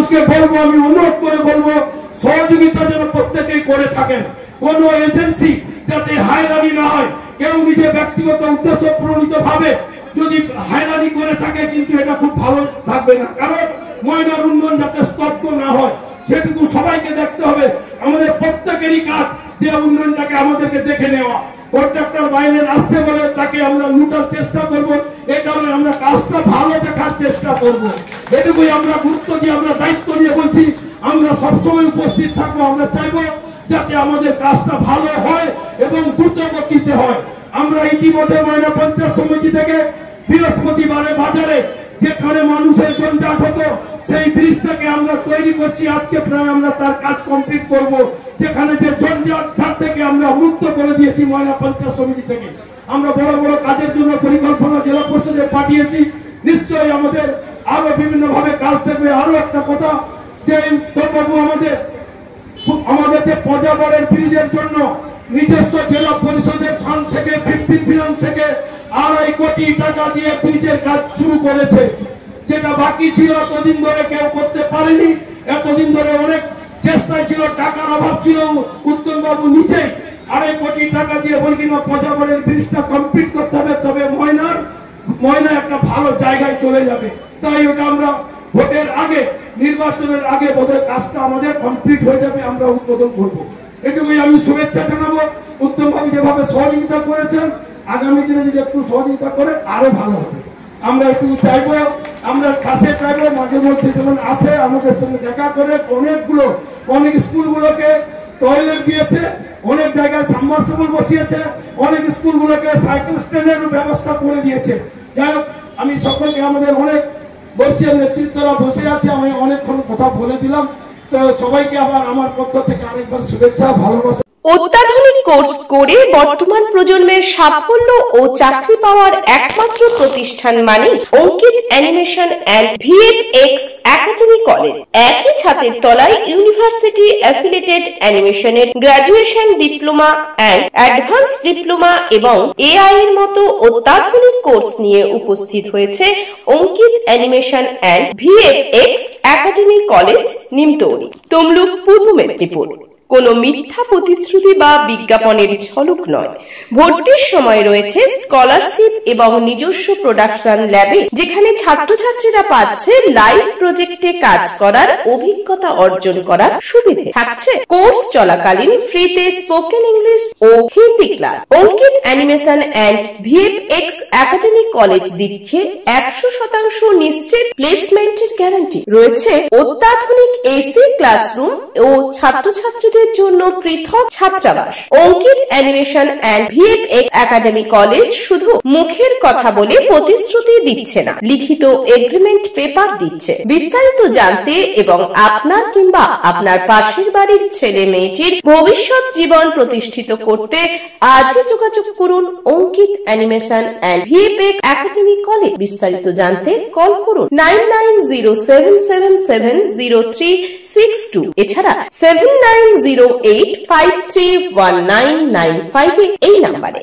মানুষকে বলবো, আমি অনুরোধ করে বলবো, সহযোগিতা যেন প্রত্যেকেই করে থাকেন। কোন এজেন্সি যাতে হায়রানি না হয়, কেউ নিজে ব্যক্তিগত উদ্দেশ্য প্রণীত ভাবে যদি হায়রানি করে থাকে কিন্তু এটা খুব ভালো থাকবে না। কারণ ময়নার উন্নয়ন যাতে স্তব্ধ না হয় সেটুকু সবাইকে দেখতে হবে। আমাদের প্রত্যেকেরই কাজ যে উন্নয়নটাকে আমাদেরকে দেখে নেওয়া। কন্ট্রাক্টর বাইরের আসছে বলে তাকে আমরা লুটার চেষ্টা করব, এই কারণে আমরা কাজটা ভালো দেখার চেষ্টা করব। এটুকুই আমরা গুরুত্ব দিয়ে আমরা দায়িত্ব নিয়ে বলছি, আমরা সবসময় উপস্থিত থাকবো। আমরা চাইবো যাতে আমাদের কাজটা ভালো হয় এবং দ্রুত গতিতে হয়। আমরা ইতিমধ্যে ময়না পঞ্চায়েত সমিতি থেকে বৃহস্পতিবারে বাজারে যেখানে মানুষের জঞ্জাট হতো সেই ব্রিজটাকে আমরা তৈরি করছি। আজকে প্রায় আমরা তার কাজ কমপ্লিট করব। যেখানে যে জঞ্জাট থেকে আমরা মুক্ত করে দিয়েছি ময়না পঞ্চায়েত সমিতি থেকে। আমরা বড় বড় কাজের জন্য পরিকল্পনা জেলা পরিষদে পাঠিয়েছি। নিশ্চয়ই আমাদের আরো বিভিন্ন ভাবে কাজ দেখবে। আরো একটা কথা যে বাবু, আমাদের যে পজাবরের ব্রিজের জন্য নিজস্ব জেলা পরিষদের ফান্ড থেকে 15 বিলিয়ন থেকে 2.5 কোটি টাকা দিয়ে ব্রিজের কাজ শুরু করেছে। যেটা বাকি ছিল এতদিন ধরে কেউ করতে পারেনি। এতদিন ধরে অনেক চেষ্টা ছিল, টাকার অভাব ছিল। উত্তম বাবু নিচেই 2.5 কোটি টাকা দিয়ে বলি কিনা পজাবরের ব্রিজটা কমপ্লিট করতে হবে, তবে ময়না একটা ভালো জায়গায় চলে যাবে। তাই ওটা আমরা ভোটের আগে, নির্বাচনের আগে বোধহয় কাজটা আমাদের কমপ্লিট হয়ে যাবে, আমরা উদ্বোধন করব। এটুকুই আমি শুভেচ্ছা জানাবো। উত্তম বাবু যেভাবে সহযোগিতা করেছেন, আগামী দিনে যদি একটু সহযোগিতা করে আরো ভালো হবে। আমরা একটু চাইবো, আমরা কাছে চাইবো মাঝে মধ্যে যেমন আসে আমাদের সঙ্গে দেখা করে। অনেক স্কুলগুলোকে টয়লেট দিয়েছে, অনেক জায়গায় সাবমার্সিবল বসিয়েছে, অনেক স্কুলগুলোকে সাইকেল স্ট্যান্ডের ব্যবস্থা করে দিয়েছে। যাই হোক, আমি সকলকে, আমাদের অনেক বর্ষীয় নেতৃত্বরা বসে আছে, আমি অনেকক্ষণ কথা বলে দিলাম। তো সবাইকে আবার আমার পক্ষ থেকে আরেকবার শুভেচ্ছা, ভালোবাসা। অত্যাধুনিক কোর্স করে বর্তমান প্রজন্মের সাফল্য ও চাকরি পাওয়ার একমাত্র প্রতিষ্ঠান মানে Ankit animation and VFX academy college. একই ছাদের তলায় ইউনিভার্সিটি অ্যাফিলিয়েটেড অ্যানিমেশনের graduation, diploma and advance diploma এবং এআই এর মতো অত্যাধুনিক কোর্স নিয়ে উপস্থিত হয়েছে Ankit animation and VFX academy college, Nimtouri, Tamluk, Purba Medinipur. কোনো মিথ্যা প্রতিশ্রুতি বা বিজ্ঞাপনের ঝলক নয়। ভর্তির সময় রয়েছে স্কলারশিপ এবং নিজস্ব প্রোডাকশন ল্যাবে, যেখানে ছাত্রছাত্রীরা পাচ্ছে লাইভ প্রজেক্টে কাজ করার অভিজ্ঞতা অর্জন করার সুবিধে। থাকছে কোর্স চলাকালীন ফ্রিতে স্পোকেন ইংলিশ ও Hindi class. Ankit animation and VFX academy college দিচ্ছে 100% নিশ্চিত প্লেসমেন্টের গ্যারান্টি। রয়েছে অত্যাধুনিক এসি ক্লাসরুম ও ছাত্রছাত্রীদের জন্য পৃথক ছাত্রাবাস। Ankit animation and VFX academy college শুধু মুখের কথা বলে প্রতিশ্রুতি দিচ্ছে না, লিখিত এগ্রিমেন্ট পেপার দিচ্ছে। বিস্তারিত জানতে এবং আপনার কিংবা আপনার পাশের বাড়ির ছেলে মেয়েটির ভবিষ্যৎ জীবন প্রতিষ্ঠিত করতে আজই যোগাযোগ করুন Ankit animation and VFX academy college. বিস্তারিত জানতে কল করুন 9907770362, এছাড়া 7908531995 এই নাম্বারে।